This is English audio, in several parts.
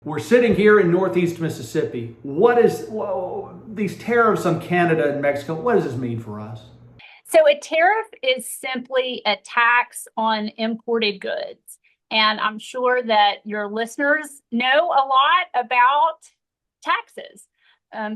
We're sitting here in Northeast Mississippi. These tariffs on Canada and Mexico? What does this mean for us? So a tariff is simply a tax on imported goods. And I'm sure that your listeners know a lot about taxes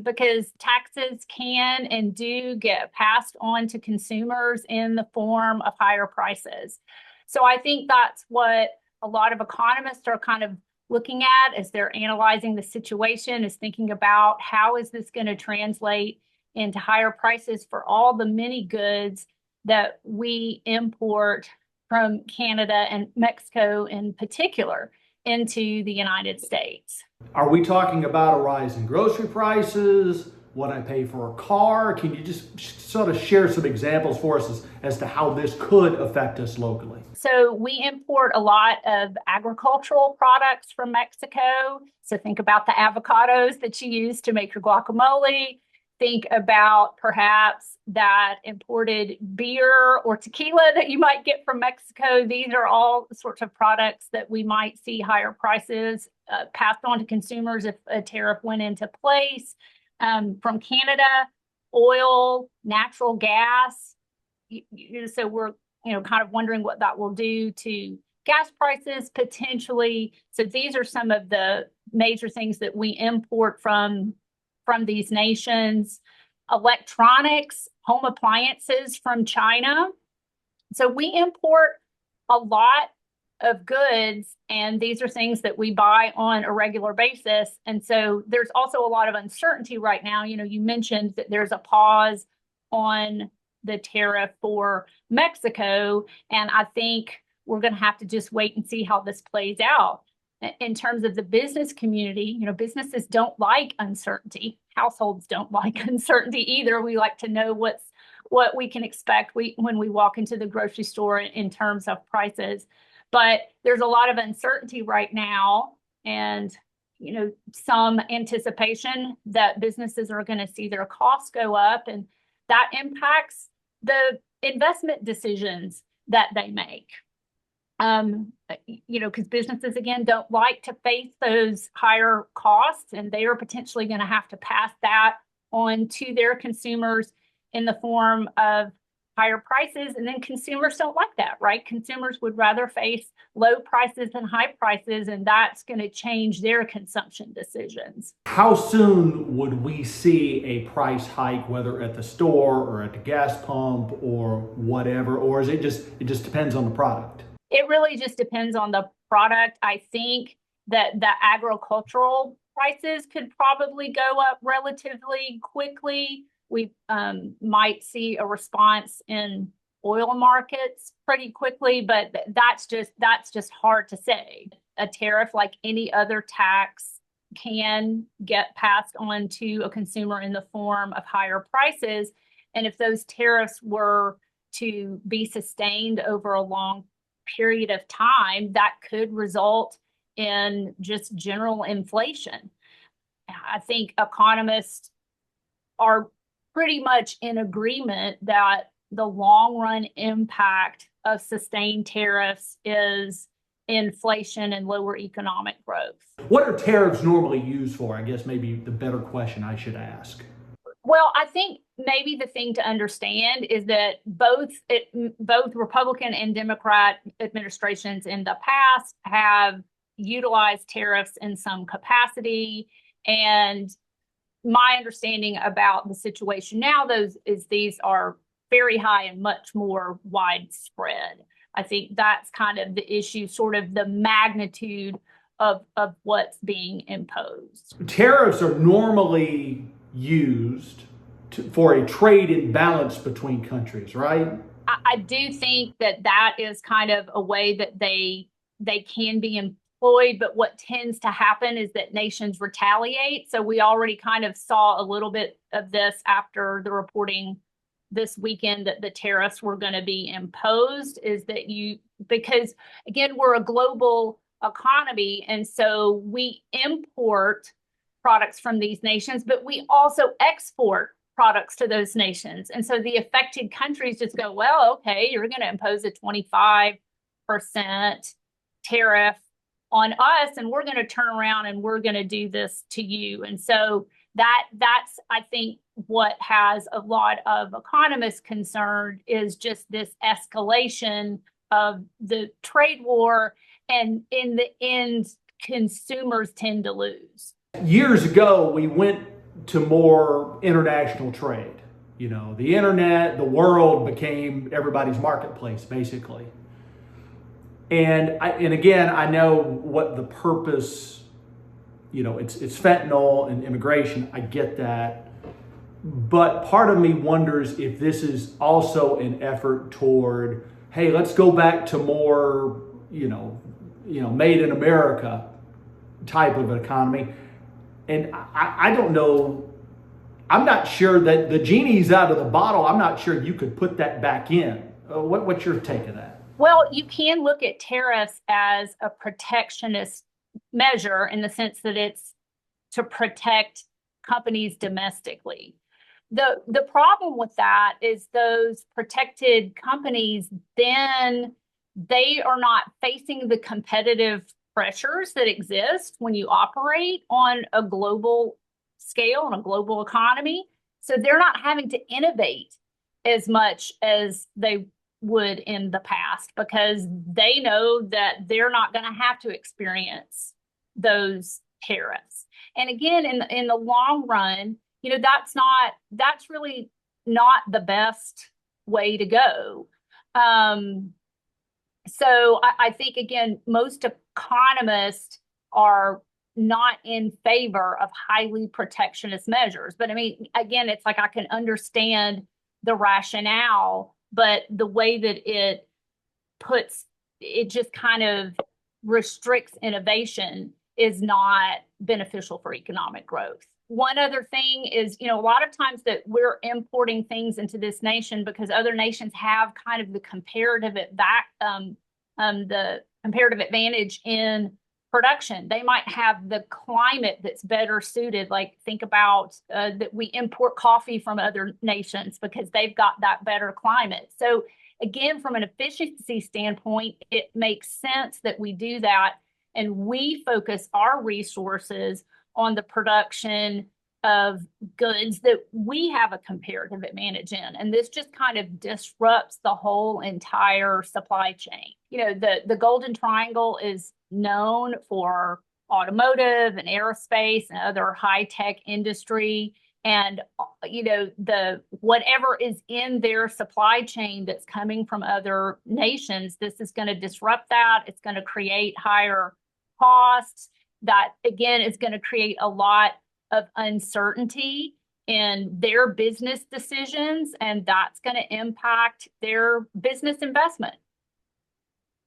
because taxes can and do get passed on to consumers in the form of higher prices. So I think that's what a lot of economists are kind of looking at as they're analyzing the situation, is thinking about how is this going to translate into higher prices for all the many goods that we import from Canada and Mexico in particular into the United States. Are we talking about a rise in grocery prices? What I pay for a car? Can you just sort of share some examples for us as to how this could affect us locally? So we import a lot of agricultural products from Mexico. So think about the avocados that you use to make your guacamole. Think about perhaps that imported beer or tequila that you might get from Mexico. These are all sorts of products that we might see higher prices passed on to consumers if a tariff went into place. From Canada, oil, natural gas. So we're kind of wondering what that will do to gas prices potentially. So these are some of the major things that we import from these nations. Electronics, home appliances from China. So we import a lot of goods, and these are things that we buy on a regular basis. And so there's also a lot of uncertainty right now. You mentioned that there's a pause on the tariff for Mexico, and I think we're going to have to just wait and see how this plays out. In terms of the business community, businesses don't like uncertainty. Households don't like uncertainty either. We like to know what we can expect when we walk into the grocery store in terms of prices. But there's a lot of uncertainty right now, and some anticipation that businesses are going to see their costs go up, and that impacts the investment decisions that they make. Because businesses, again, don't like to face those higher costs, and they are potentially going to have to pass that on to their consumers in the form of higher prices. And then consumers don't like that, right? Consumers would rather face low prices than high prices, and that's going to change their consumption decisions. How soon would we see a price hike, whether at the store or at the gas pump or whatever, or is it just depends on the product? It really just depends on the product. I think that the agricultural prices could probably go up relatively quickly. We might see a response in oil markets pretty quickly, but that's just hard to say. A tariff, like any other tax, can get passed on to a consumer in the form of higher prices. And if those tariffs were to be sustained over a long period of time, that could result in just general inflation. I think economists are pretty much in agreement that the long run impact of sustained tariffs is inflation and lower economic growth. What are tariffs normally used for? I guess maybe the better question I should ask. Well, I think maybe the thing to understand is that both Republican and Democrat administrations in the past have utilized tariffs in some capacity. And my understanding about the situation now, these are very high and much more widespread. I think that's kind of the issue, sort of the magnitude of what's being imposed. Tariffs are normally used for a trade imbalance between countries, right? I do think that is kind of a way that they can be employed, but what tends to happen is that nations retaliate. So we already kind of saw a little bit of this after the reporting this weekend that the tariffs were going to be imposed, is that because again, we're a global economy, and so we import products from these nations, but we also export products to those nations. And so the affected countries just go, well, okay, you're going to impose a 25% tariff on us, and we're going to turn around and we're going to do this to you. And so that's, I think, what has a lot of economists concerned is just this escalation of the trade war, and in the end, consumers tend to lose. Years ago, we went to more international trade. You know, the internet, the world became everybody's marketplace, basically. And again, I know what the purpose, you know, it's fentanyl and immigration. I get that. But part of me wonders if this is also an effort toward, hey, let's go back to more, made in America type of economy. And I don't know, I'm not sure that the genie's out of the bottle. I'm not sure you could put that back in. What's your take of that? Well, you can look at tariffs as a protectionist measure in the sense that it's to protect companies domestically. The problem with that is those protected companies, then they are not facing the competitive pressures that exist when you operate on a global scale, on a global economy. So they're not having to innovate as much as they would in the past, because they know that they're not going to have to experience those tariffs. And again, in the long run, that's really not the best way to go. So I think, again, most economists are not in favor of highly protectionist measures. But I mean, again, it's like I can understand the rationale, but the way that it just kind of restricts innovation is not beneficial for economic growth. One other thing is, a lot of times that we're importing things into this nation because other nations have kind of the comparative advantage in production. They might have the climate that's better suited. Like, think about that we import coffee from other nations because they've got that better climate. So again, from an efficiency standpoint, it makes sense that we do that, and we focus our resources on the production of goods that we have a comparative advantage in. And this just kind of disrupts the whole entire supply chain. The Golden Triangle is known for automotive and aerospace and other high-tech industry. And, the whatever is in their supply chain that's coming from other nations, this is going to disrupt that. It's going to create higher costs. That, again, is going to create a lot of uncertainty in their business decisions, and that's going to impact their business investment.